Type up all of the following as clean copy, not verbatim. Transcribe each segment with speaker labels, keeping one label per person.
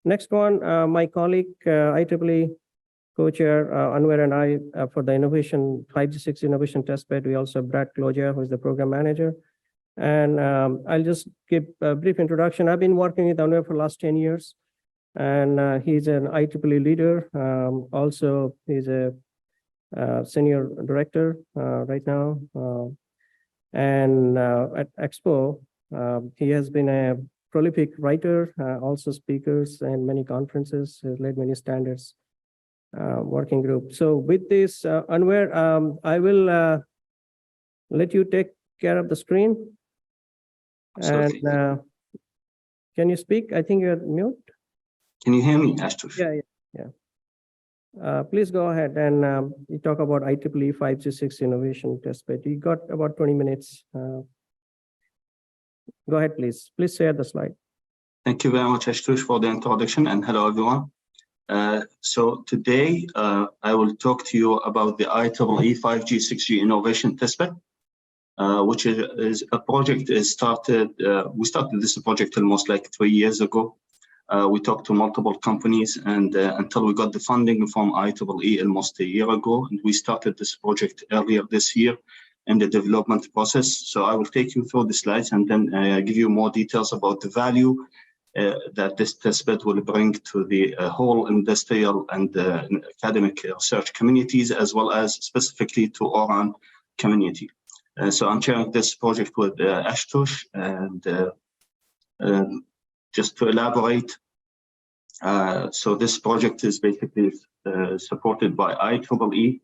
Speaker 1: Next one, my colleague, IEEE co-chair Anwer and I for the 5G6 innovation testbed. We also have Brad Cloger, who is the program manager. And I'll just give a brief introduction. I've been working with Anwer for the last 10 years, and he's an IEEE leader. Also, he's a senior director right now. And at EXFO, he has been a prolific writer, also speakers and many conferences, has led many standards working groups. So with this, Anwer, I will let you take care of the screen.
Speaker 2: Absolutely.
Speaker 1: And can you speak? I think you're mute.
Speaker 2: Can you hear me, Ashutosh?
Speaker 1: Yeah. Please go ahead and you talk about IEEE 5G6 innovation testbed. You got about 20 minutes. Go ahead, please. Please share the slide.
Speaker 2: Thank you very much, Ashutosh, for the introduction, and hello, everyone. So today, I will talk to you about the IEEE 5G 6G innovation testbed, which is a project we started this project almost like 3 years ago. We talked to multiple companies and until we got the funding from IEEE almost a year ago, and we started this project earlier this year in the development process. So I will take you through the slides and then give you more details about the value that this testbed will bring to the whole industrial and academic research communities, as well as specifically to Oran community. So I'm sharing this project with Ashutosh, and just to elaborate, so this project is basically supported by IEEE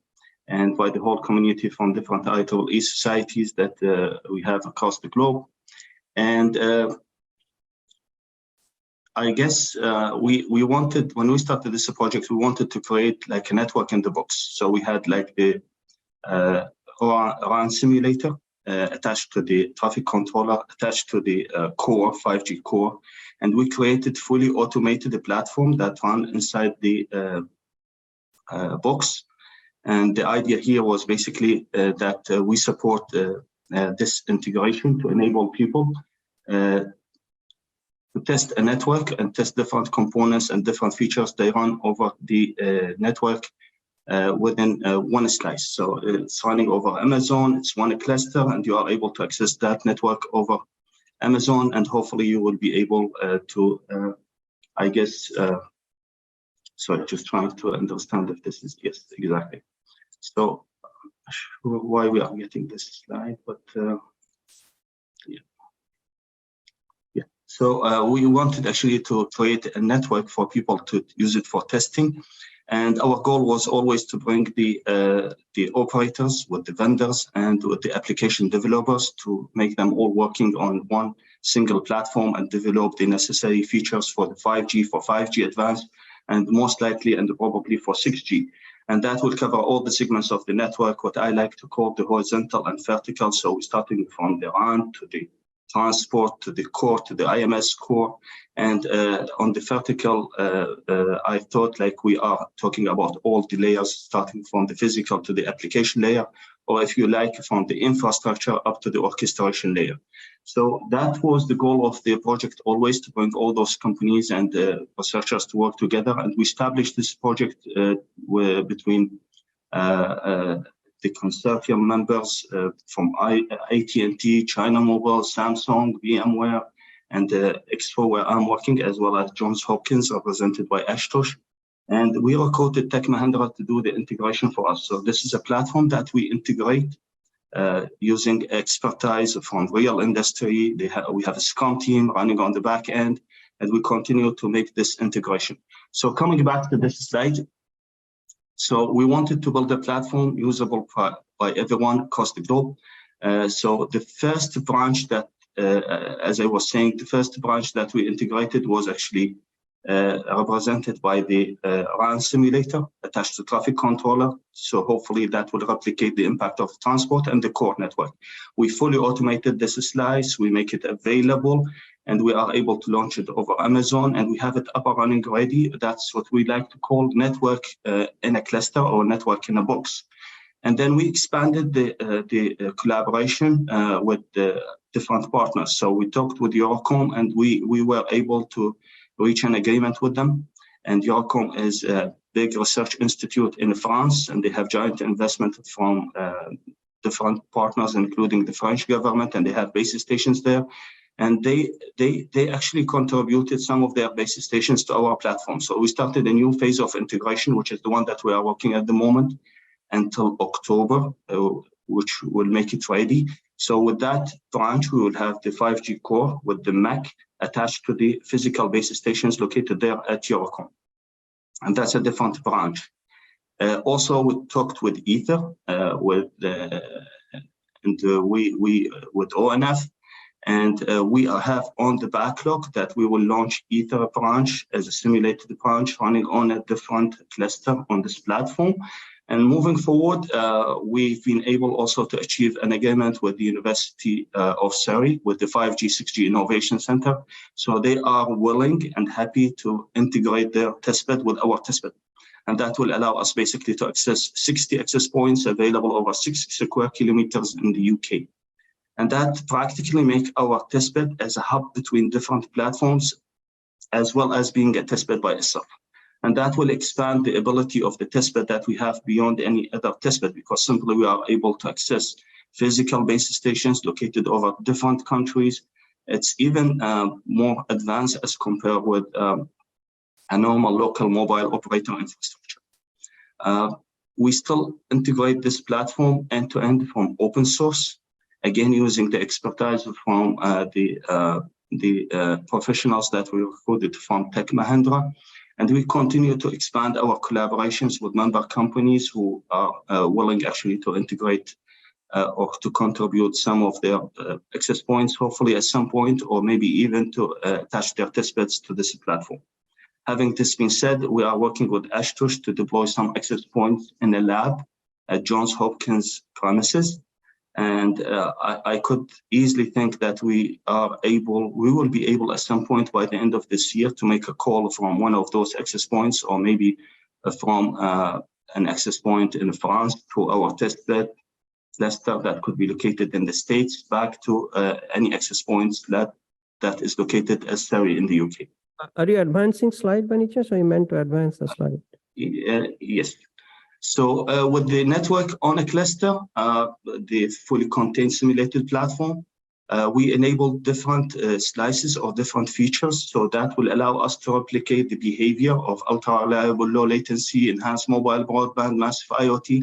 Speaker 2: and by the whole community from different IEEE societies that we have across the globe. And I guess we wanted, when we started this project, we wanted to create like a network in the box. So we had like the Oran simulator attached to the traffic controller, attached to the core, 5G core. And we created fully automated platform that ran inside the box. And the idea here was basically that we support this integration to enable people to test a network and test different components and different features they run over the network within one slice. So it's running over Amazon, it's one cluster, and you are able to access that network over Amazon, and hopefully you will be able to, I guess, sorry, just trying to understand if this is, yes, exactly. So I'm not sure why we are getting this slide, but yeah. So we wanted actually to create a network for people to use it for testing. And our goal was always to bring the operators with the vendors and with the application developers to make them all working on one single platform and develop the necessary features for the 5G, for 5G advanced, and most likely and probably for 6G. And that will cover all the segments of the network, what I like to call the horizontal and vertical. So we're starting from the RAN to the transport, to the core, to the IMS core. And on the vertical, I thought like we are talking about all the layers, starting from the physical to the application layer, or if you like, from the infrastructure up to the orchestration layer. So that was the goal of the project, always to bring all those companies and researchers to work together. And we established this project between the consortium members from AT&T, China Mobile, Samsung, VMware, and EXFO, where I'm working, as well as Johns Hopkins, represented by Ashutosh. And we recruited Tech Mahindra to do the integration for us. So this is a platform that we integrate using expertise from real industry. We have a Scrum team running on the back end, and we continue to make this integration. So coming back to this slide, so we wanted to build a platform usable by everyone across the globe. So the first branch that, as I was saying, the first branch that we integrated was actually represented by the RAN simulator attached to traffic controller. So hopefully that will replicate the impact of transport and the core network. We fully automated this slice, we make it available, and we are able to launch it over Amazon, and we have it up and running ready. That's what we like to call network in a cluster or network in a box. And then we expanded the collaboration with the different partners. So we talked with Eurocom, and we were able to reach an agreement with them. And Eurocom is a big research institute in France, and they have giant investment from different partners, including the French government, and they have base stations there. And they actually contributed some of their base stations to our platform. So we started a new phase of integration, which is the one that we are working at the moment until October, which will make it ready. So with that branch, we will have the 5G core with the MAC attached to the physical base stations located there at Eurocom. And that's a different branch. Also, we talked with Ether, with ONF, and we have on the backlog that we will launch Ether branch as a simulated branch running on a different cluster on this platform. And moving forward, we've been able also to achieve an agreement with the University of Surrey with the 5G, 6G Innovation Center. So they are willing and happy to integrate their testbed with our testbed. And that will allow us basically to access 60 access points available over 6 square kilometers in the UK. And that practically makes our testbed as a hub between different platforms, as well as being a testbed by itself. And that will expand the ability of the testbed that we have beyond any other testbed, because simply we are able to access physical base stations located over different countries. It's even more advanced as compared with a normal local mobile operator infrastructure. We still integrate this platform end-to-end from open source, again using the expertise from the professionals that we recruited from Tech Mahindra. And we continue to expand our collaborations with member companies who are willing actually to integrate or to contribute some of their access points, hopefully at some point, or maybe even to attach their testbeds to this platform. Having this being said, we are working with Ashutosh to deploy some access points in a lab at Johns Hopkins premises. And I could easily think that we will be able at some point by the end of this year to make a call from one of those access points, or maybe from an access point in France to our testbed cluster that could be located in the States back to any access points lab that is located as Surrey in the UK.
Speaker 1: Are you advancing slide by any chance, or you meant to advance the slide?
Speaker 2: Yes. So with the network on a cluster, the fully contained simulated platform, we enable different slices or different features. So that will allow us to replicate the behavior of ultra-reliable, low latency, enhanced mobile broadband, massive IoT.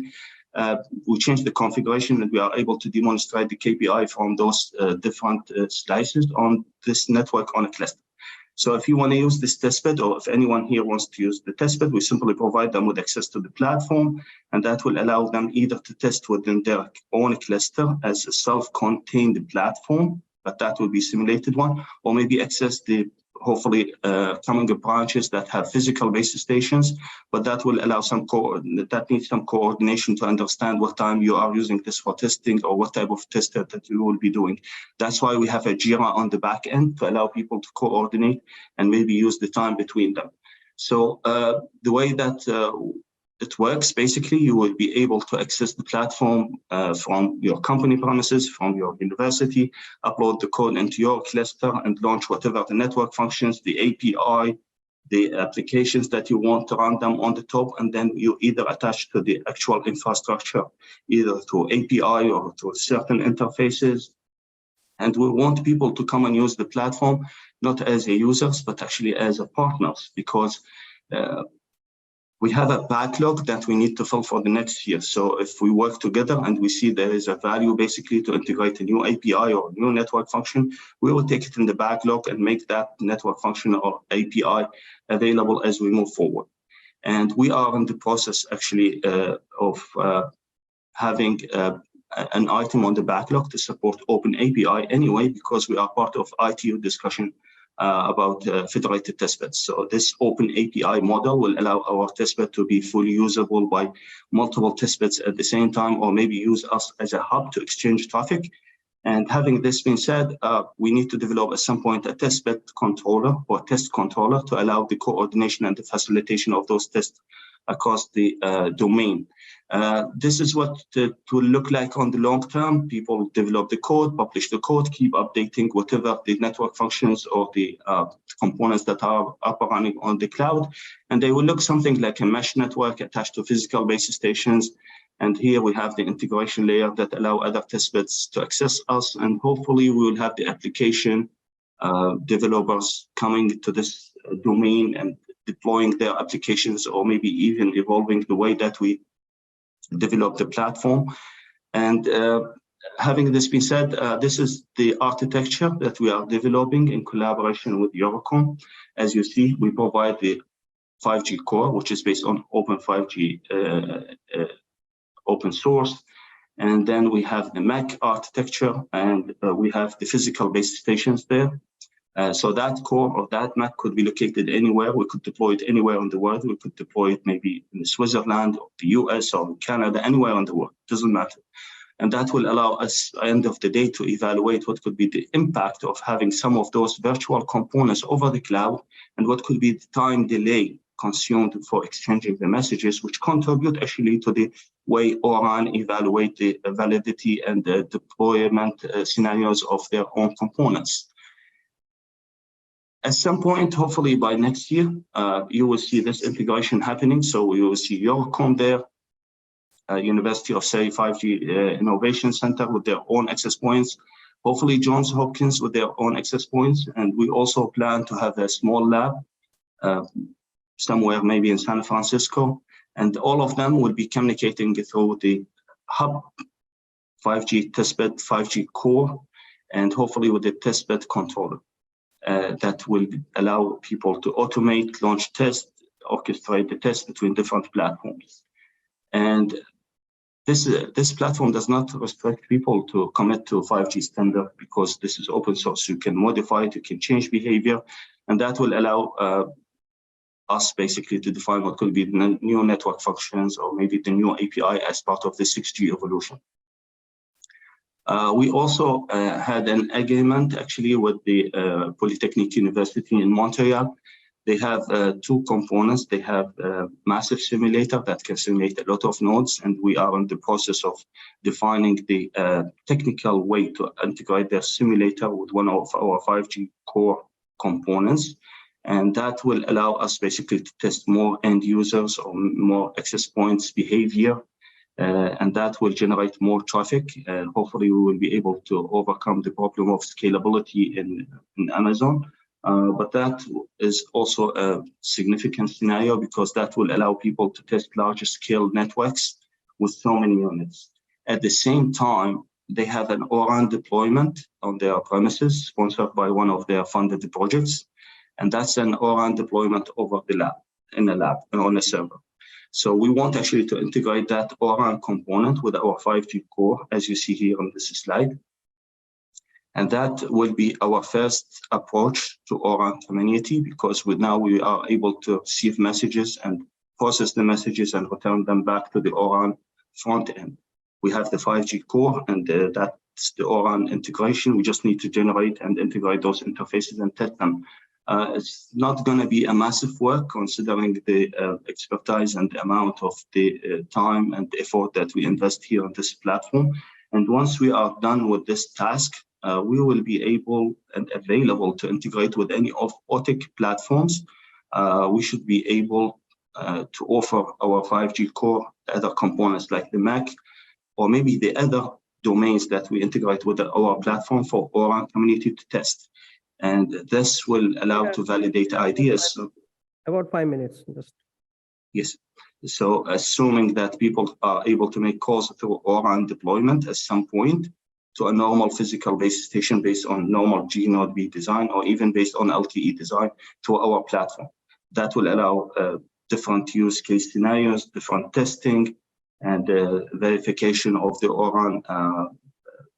Speaker 2: We change the configuration and we are able to demonstrate the KPI from those different slices on this network on a cluster. So if you want to use this testbed, or if anyone here wants to use the testbed, we simply provide them with access to the platform, and that will allow them either to test within their own cluster as a self-contained platform, but that will be simulated one, or maybe access the hopefully coming branches that have physical base stations, but that will allow that needs some coordination to understand what time you are using this for testing or what type of test that you will be doing. That's why we have a Jira on the back end to allow people to coordinate and maybe use the time between them. So the way that it works, basically, you will be able to access the platform from your company premises, from your university, upload the code into your cluster and launch whatever the network functions, the API, the applications that you want to run them on the top, and then you either attach to the actual infrastructure, either through API or through certain interfaces. And we want people to come and use the platform, not as a users, but actually as a partners, because we have a backlog that we need to fill for the next year. So if we work together and we see there is a value basically to integrate a new API or new network function, we will take it in the backlog and make that network function or API available as we move forward. And we are in the process actually of having an item on the backlog to support Open API anyway, because we are part of ITU discussion about federated testbeds. So this Open API model will allow our testbed to be fully usable by multiple testbeds at the same time, or maybe use us as a hub to exchange traffic. And having this been said, we need to develop at some point a testbed controller or test controller to allow the coordination and the facilitation of those tests across the domain. This is what it will look like on the long term. People develop the code, publish the code, keep updating whatever the network functions or the components that are up and running on the cloud. And they will look something like a mesh network attached to physical base stations. And here we have the integration layer that allow other testbeds to access us. And hopefully we will have the application developers coming to this domain and deploying their applications, or maybe even evolving the way that we develop the platform. And having this been said, this is the architecture that we are developing in collaboration with Eurocom. As you see, we provide the 5G core, which is based on Open 5G open source. And then we have the MAC architecture, and we have the physical base stations there. So that core or that MAC could be located anywhere. We could deploy it anywhere in the world. We could deploy it maybe in Switzerland or the US or Canada, anywhere in the world, doesn't matter. And that will allow us at the end of the day to evaluate what could be the impact of having some of those virtual components over the cloud, and what could be the time delay consumed for exchanging the messages, which contribute actually to the way ORAN evaluate the validity and the deployment scenarios of their own components. At some point, hopefully by next year, you will see this integration happening. So we will see Eurocom there, University of Surrey 5G Innovation Center with their own access points, hopefully Johns Hopkins with their own access points. And we also plan to have a small lab somewhere maybe in San Francisco. And all of them will be communicating through the hub 5G testbed, 5G core, and hopefully with the testbed controller. That will allow people to automate, launch tests, orchestrate the tests between different platforms. And this platform does not restrict people to commit to 5G standard, because this is open source. You can modify it, you can change behavior, and that will allow us basically to define what could be the new network functions or maybe the new API as part of the 6G evolution. We also had an agreement actually with the Polytechnic University in Montreal. They have two components. They have a massive simulator that can simulate a lot of nodes, and we are in the process of defining the technical way to integrate their simulator with one of our 5G core components. And that will allow us basically to test more end users or more access points behavior. And that will generate more traffic. And hopefully we will be able to overcome the problem of scalability in Amazon. But that is also a significant scenario, because that will allow people to test larger scale networks with so many units. At the same time, they have an ORAN deployment on their premises sponsored by one of their funded projects. And that's an ORAN deployment over the lab, in a lab, on a server. So we want actually to integrate that ORAN component with our 5G core, as you see here on this slide. And that will be our first approach to ORAN community, because now we are able to receive messages and process the messages and return them back to the ORAN front end. We have the 5G core, and that's the ORAN integration. We just need to generate and integrate those interfaces and test them. It's not going to be a massive work, considering the expertise and the amount of the time and effort that we invest here on this platform. And once we are done with this task, we will be able and available to integrate with any of OTIC platforms. We should be able to offer our 5G core other components like the MAC, or maybe the other domains that we integrate with our platform for ORAN community to test. And this will allow to validate ideas. So,
Speaker 1: about 5 minutes. Just.
Speaker 2: Yes. So assuming that people are able to make calls through ORAN deployment at some point to a normal physical base station based on normal G node B design, or even based on LTE design to our platform, that will allow different use case scenarios, different testing, and verification of the ORAN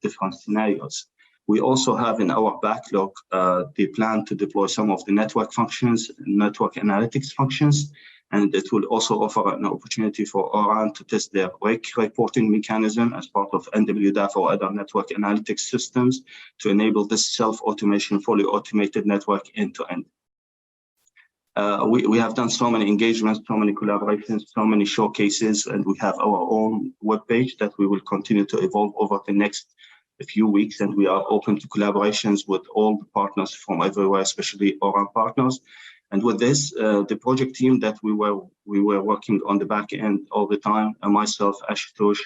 Speaker 2: different scenarios. We also have in our backlog the plan to deploy some of the network functions, network analytics functions, and it will also offer an opportunity for ORAN to test their RIC reporting mechanism as part of NWDAF or other network analytics systems to enable this self-automation, fully automated network end-to-end. We have done so many engagements, so many collaborations, so many showcases, and we have our own webpage that we will continue to evolve over the next few weeks. And we are open to collaborations with all the partners from everywhere, especially ORAN partners. And with this, the project team that we were working on the back end all the time, myself, Ashutosh,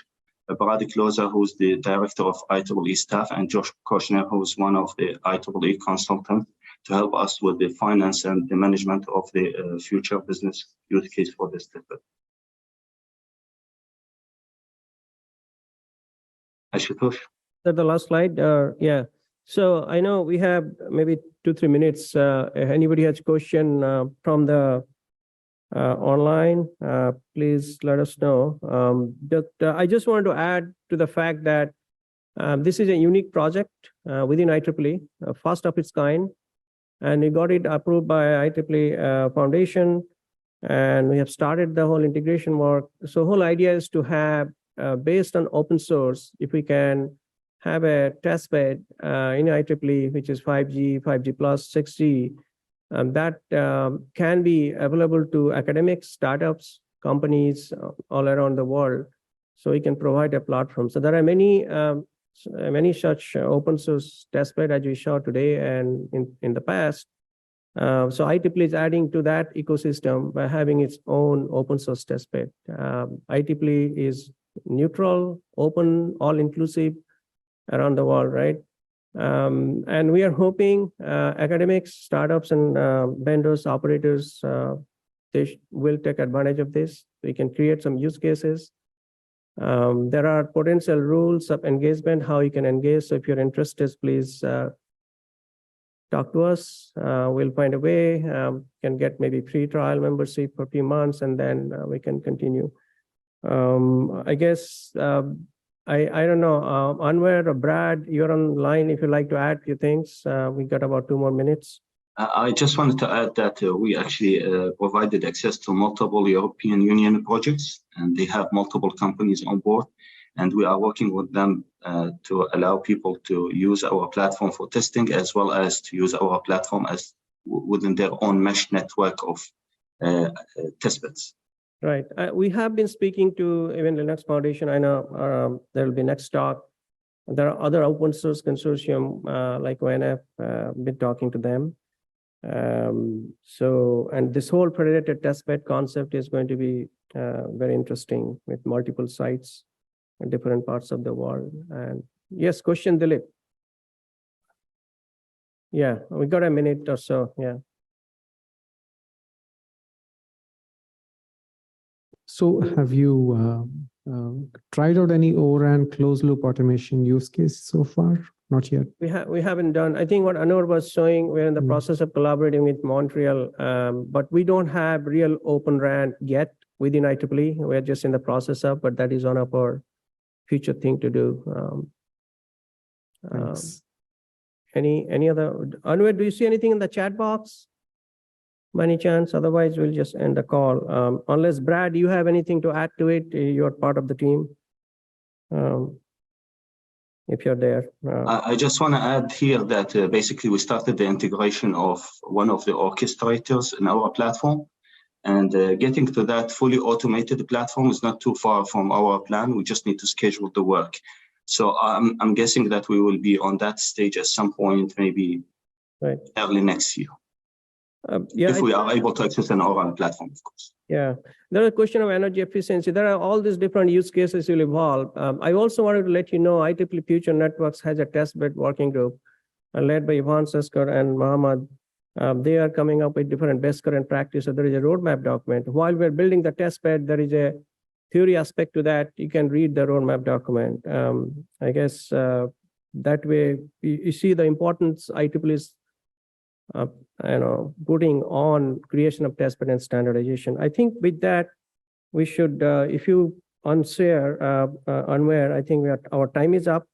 Speaker 2: Brad Closer, who's the director of IEEE staff, and Josh Koshner, who's one of the IEEE consultants, to help us with the finance and the management of the future business use case for this testbed. Ashutosh.
Speaker 1: The last slide, yeah. So I know we have maybe 2-3 minutes. If anybody has a question from the online, please let us know. I just wanted to add to the fact that this is a unique project within IEEE, first of its kind, and we got it approved by IEEE Foundation, and we have started the whole integration work. So whole idea is to have, based on open source, if we can have a test bed in IEEE, which is 5G, 5G plus, 6G, that can be available to academics, startups, companies all around the world. So we can provide a platform. So there are many such open source testbed as we saw today and in the past. So IEEE is adding to that ecosystem by having its own open source testbed. IEEE is neutral, open, all inclusive around the world, right? And we are hoping academics, startups, and vendors, operators, they will take advantage of this. We can create some use cases. There are potential rules of engagement, how you can engage. So if you're interested, please talk to us. We'll find a way. Can get maybe free trial membership for a few months, and then we can continue. I guess, I don't know, Anwer or Brad, you're online if you'd like to add a few things. We got about 2 more minutes.
Speaker 2: I just wanted to add that we actually provided access to multiple European Union projects, and they have multiple companies on board. And we are working with them to allow people to use our platform for testing, as well as to use our platform as within their own mesh network of testbeds.
Speaker 1: Right. We have been speaking to even Linux Foundation. I know there will be next talk. There are other open source consortium like ONF, been talking to them. And this whole federated testbed concept is going to be very interesting with multiple sites in different parts of the world. And yes, question, Dilip. Yeah, we got a minute or so, yeah.
Speaker 3: So have you tried out any ORAN closed loop automation use case so far? Not yet.
Speaker 1: We haven't done. I think what Anwer was showing, we're in the process of collaborating with Montreal, but we don't have real open RAN yet within IEEE. We're just in the process of, but that is one of our future thing to do. Any other? Anwer, do you see anything in the chat box? By any chance? Otherwise, we'll just end the call. Unless Brad, you have anything to add to it, you're part of the team. If you're there.
Speaker 2: I just want to add here that basically we started the integration of one of the orchestrators in our platform, and getting to that fully automated platform is not too far from our plan. We just need to schedule the work. So I'm guessing that we will be on that stage at some point, maybe early next year. If we are able to access an ORAN platform, of course.
Speaker 1: Yeah, there's a question of energy efficiency. There are all these different use cases will evolve. I also wanted to let you know IEEE Future Networks has a testbed working group led by Ivan Sesker and Mohammed. They are coming up with different best current practice. So there is a roadmap document. While we're building the testbed, there is a theory aspect to that. You can read the roadmap document. I guess that way you see the importance IEEE is putting on creation of testbed and standardization. I think with that, we should, if you unshare, Anwer, I think our time is up.